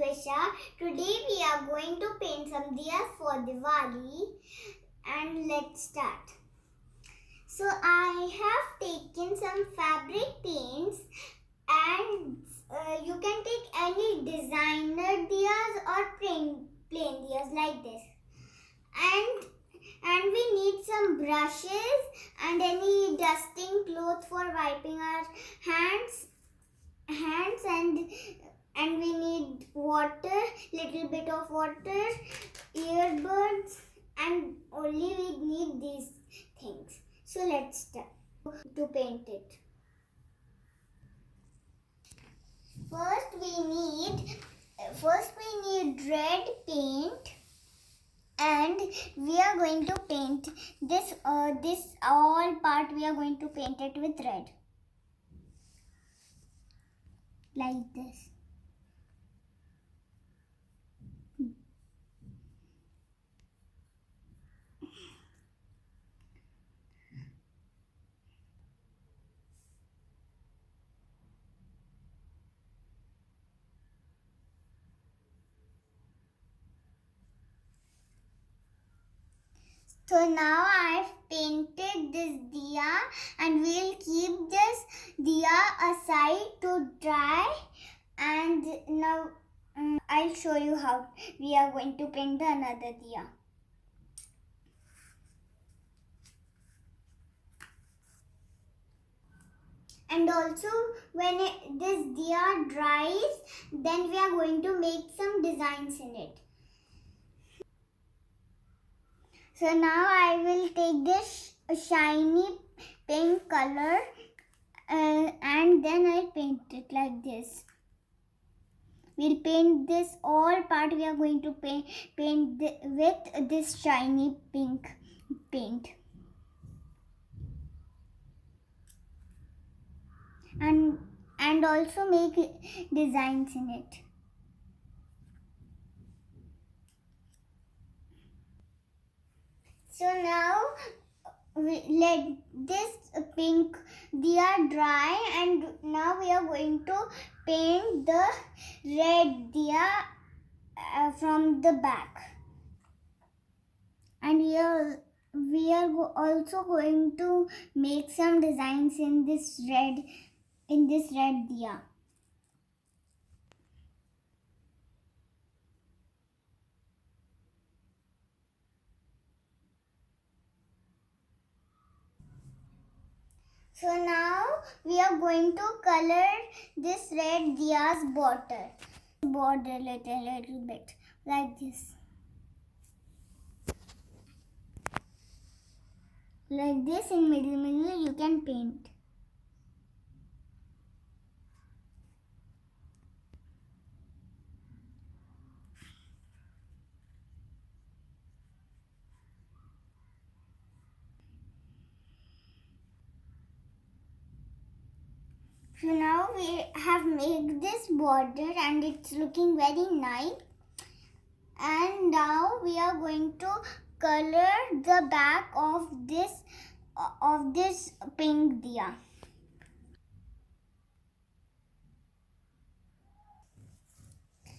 Twisha. Today we are going to paint some diyas for Diwali, and let's start. So I have taken some fabric paints, and you can take any designer diyas or plain diyas like this. And we need some brushes and any dusting cloth for wiping our hands and we need water, little bit of water, earbuds, and only we need these things. So let's start to paint it. First we need red paint, and we are going to paint this all part. We are going to paint it with red like this. So now I've painted this diya, and we'll keep this diya aside to dry. And now I'll show you how we are going to paint another diya. And also when this diya dries, then we are going to make some designs in it. So now I will take this shiny pink color and then I'll paint it like this. We'll paint this all part. We are going to paint with this shiny pink paint. And also make designs in it. So now we let this pink diya dry, and now we are going to paint the red diya from the back. And we are also going to make some designs in this red diya. So now we are going to color this red diya's border little bit like this. Like this, in middle you can paint. So now we have made this border and it's looking very nice. And now we are going to color the back of this pink diya.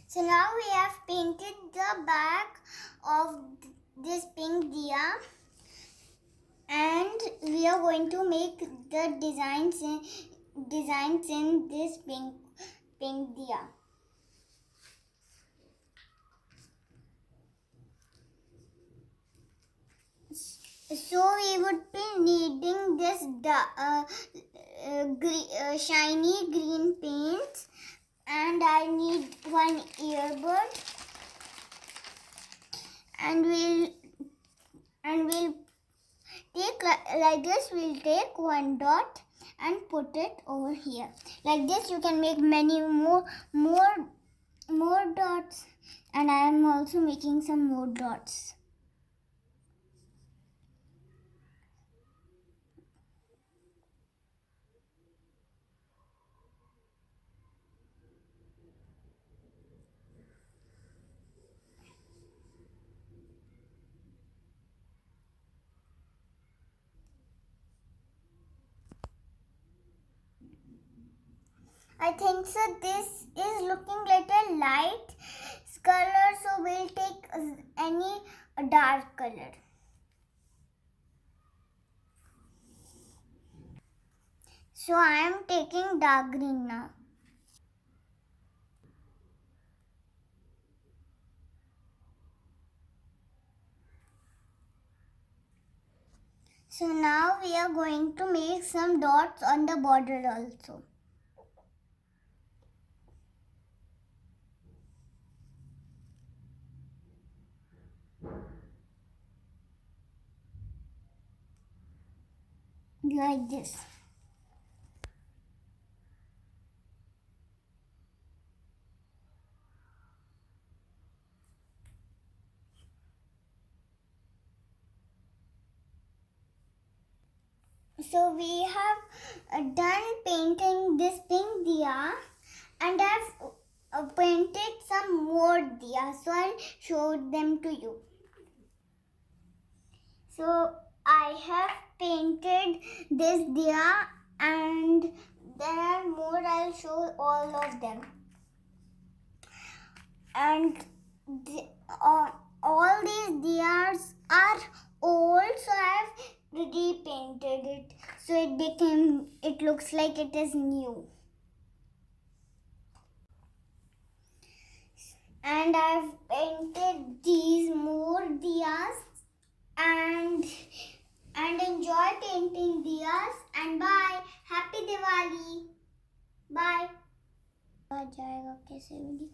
So now we have painted the back of this pink diya, and we are going to make the designs in this pink diya. So we would be needing this shiny green paint, and I need one earbud, and we'll take like this. We'll take one dot and put it over here. Like this you can make many more dots, and I am also making some more dots. I think so. This is looking like a light color, so we'll take any dark color. So I am taking dark green now. So now we are going to make some dots on the border also. Like this. So we have done painting this pink diya, and I've painted some more diya, so I'll show them to you. So I have painted this diya, and there are more. I'll show all of them. And all these diyas are old, so I've repainted it, so it looks like it is new. And I've painted these more diyas, and enjoy painting diyas, and bye. Happy Diwali. Bye. आ जाएगा कैसे video